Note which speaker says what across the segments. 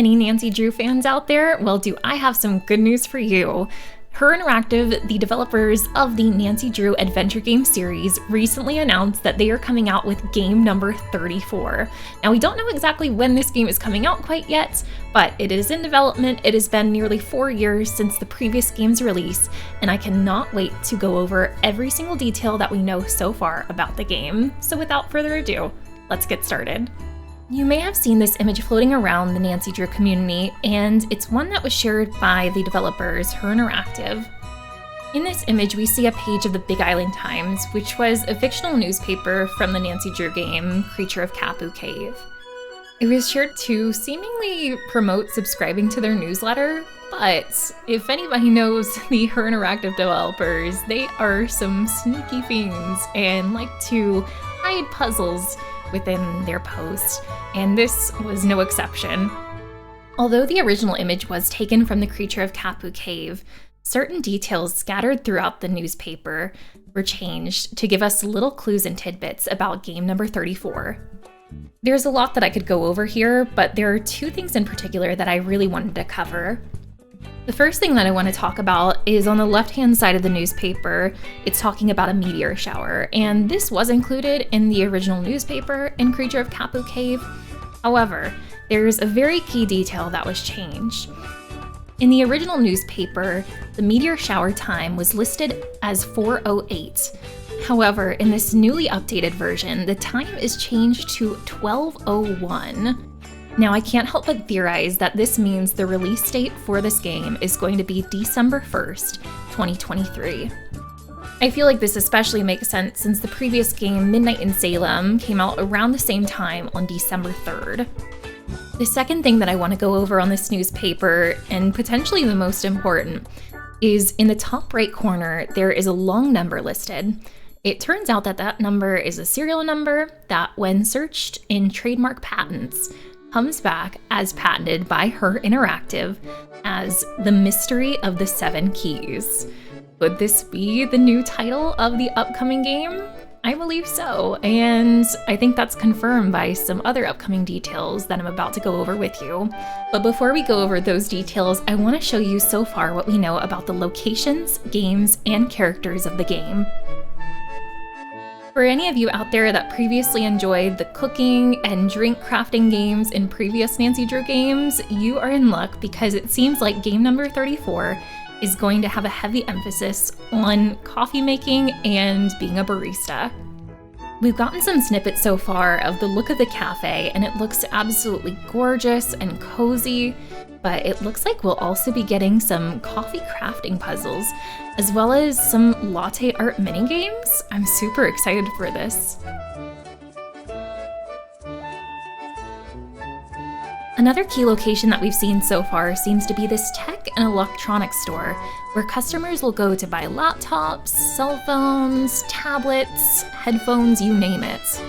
Speaker 1: Any Nancy Drew fans out there? Well, do I have some good news for you. Her Interactive, the developers of the Nancy Drew adventure game series, recently announced that they are coming out with game number 34. Now, we don't know exactly when this game is coming out quite yet, but it is in development. It has been nearly 4 years since the previous game's release, and I cannot wait to go over every single detail that we know so far about the game. So without further ado, let's get started. You may have seen this image floating around the Nancy Drew community, and it's one that was shared by the developers, Her Interactive. In this image, we see a page of the Big Island Times, which was a fictional newspaper from the Nancy Drew game, Creature of Kapu Cave. It was shared to seemingly promote subscribing to their newsletter, but if anybody knows the Her Interactive developers, they are some sneaky fiends and like to hide puzzles within their posts, and this was no exception. Although the original image was taken from the Creature of Kapu Cave, certain details scattered throughout the newspaper were changed to give us little clues and tidbits about game number 34. There's a lot that I could go over here, but there are two things in particular that I really wanted to cover. The first thing that I want to talk about is on the left-hand side of the newspaper, it's talking about a meteor shower, and this was included in the original newspaper in Creature of Kapu Cave. However, there's a very key detail that was changed. In the original newspaper, the meteor shower time was listed as 4:08. However, in this newly updated version, the time is changed to 12:01. Now, I can't help but theorize that this means the release date for this game is going to be December 1st, 2023. I feel like this especially makes sense since the previous game, Midnight in Salem, came out around the same time on December 3rd. The second thing that I want to go over on this newspaper, and potentially the most important, is in the top right corner, there is a long number listed. It turns out that that number is a serial number that, when searched in trademark patents, comes back as patented by Her Interactive as The Mystery of the Seven Keys. Could this be the new title of the upcoming game? I believe so, and I think that's confirmed by some other upcoming details that I'm about to go over with you. But before we go over those details, I want to show you so far what we know about the locations, games, and characters of the game. For any of you out there that previously enjoyed the cooking and drink crafting games in previous Nancy Drew games, you are in luck because it seems like game number 34 is going to have a heavy emphasis on coffee making and being a barista. We've gotten some snippets so far of the look of the cafe, and it looks absolutely gorgeous and cozy, but it looks like we'll also be getting some coffee crafting puzzles, as well as some latte art minigames. I'm super excited for this. Another key location that we've seen so far seems to be this tech and electronics store, where customers will go to buy laptops, cell phones, tablets, headphones, you name it.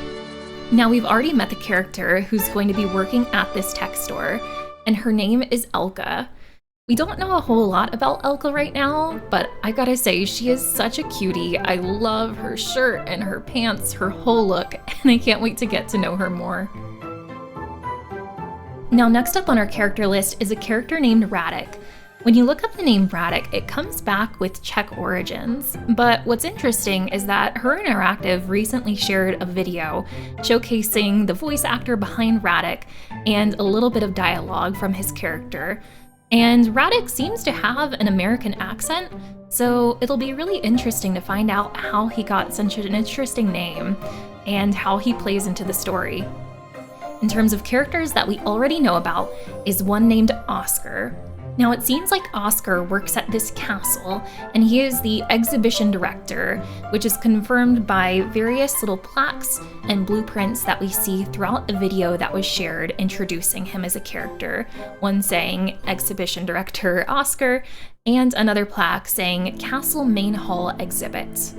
Speaker 1: Now, we've already met the character who's going to be working at this tech store, and her name is Elka. We don't know a whole lot about Elka right now, but I gotta say, she is such a cutie. I love her shirt and her pants, her whole look, and I can't wait to get to know her more. Now, next up on our character list is a character named Radic. When you look up the name Radic, it comes back with Czech origins. But what's interesting is that Her Interactive recently shared a video showcasing the voice actor behind Radic and a little bit of dialogue from his character. And Radic seems to have an American accent, so it'll be really interesting to find out how he got such an interesting name and how he plays into the story. In terms of characters that we already know about is one named Oscar. Now, it seems like Oscar works at this castle, and he is the exhibition director, which is confirmed by various little plaques and blueprints that we see throughout a video that was shared introducing him as a character, one saying exhibition director Oscar, and another plaque saying Castle Main Hall Exhibit.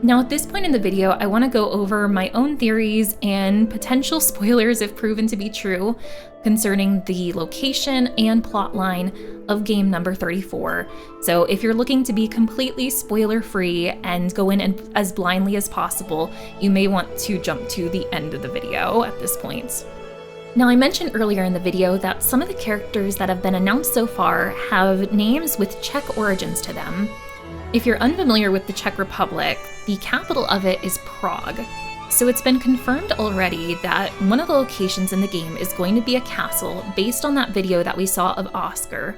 Speaker 1: Now, at this point in the video, I want to go over my own theories and potential spoilers if proven to be true concerning the location and plotline of game number 34. So if you're looking to be completely spoiler-free and go in as blindly as possible, you may want to jump to the end of the video at this point. Now, I mentioned earlier in the video that some of the characters that have been announced so far have names with Czech origins to them. If you're unfamiliar with the Czech Republic, the capital of it is Prague. So it's been confirmed already that one of the locations in the game is going to be a castle based on that video that we saw of Oscar.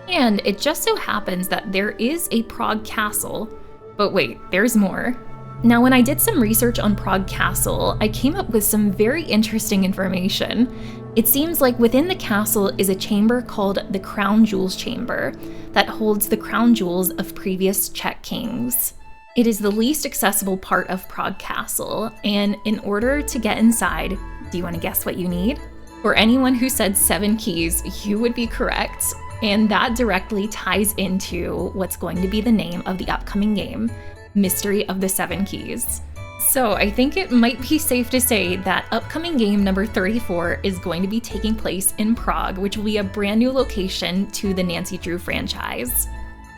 Speaker 1: And it just so happens that there is a Prague castle. But wait, there's more. Now, when I did some research on Prague Castle, I came up with some very interesting information. It seems like within the castle is a chamber called the Crown Jewels Chamber that holds the crown jewels of previous Czech kings. It is the least accessible part of Prague Castle, and in order to get inside, do you want to guess what you need? For anyone who said 7 keys, you would be correct, and that directly ties into what's going to be the name of the upcoming game, Mystery of the 7 Keys. So I think it might be safe to say that upcoming game number 34 is going to be taking place in Prague, which will be a brand new location to the Nancy Drew franchise.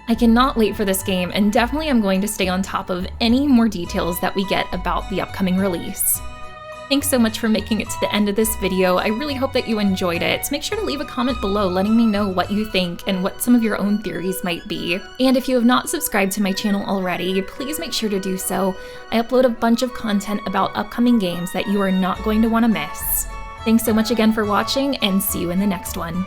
Speaker 1: I cannot wait for this game, and definitely am going to stay on top of any more details that we get about the upcoming release. Thanks so much for making it to the end of this video. I really hope that you enjoyed it. Make sure to leave a comment below letting me know what you think and what some of your own theories might be. And if you have not subscribed to my channel already, please make sure to do so. I upload a bunch of content about upcoming games that you are not going to want to miss. Thanks so much again for watching, and see you in the next one.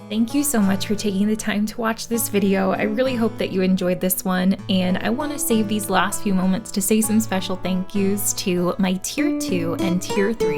Speaker 1: Thank you so much for taking the time to watch this video. I really hope that you enjoyed this one, and I want to save these last few moments to say some special thank yous to my Tier 2 and Tier 3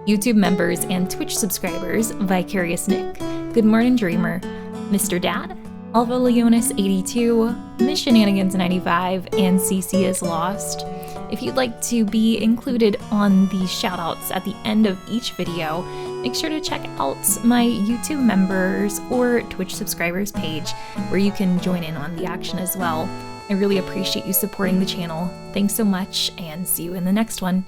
Speaker 1: YouTube members and Twitch subscribers, Vicarious Nick, Good Morning Dreamer, Mr. Dad, Alva Leonis 82, Miss Shenanigans 95, and CC is Lost. If you'd like to be included on the shoutouts at the end of each video, make sure to check out my YouTube members or Twitch subscribers page, where you can join in on the action as well. I really appreciate you supporting the channel. Thanks so much, and see you in the next one.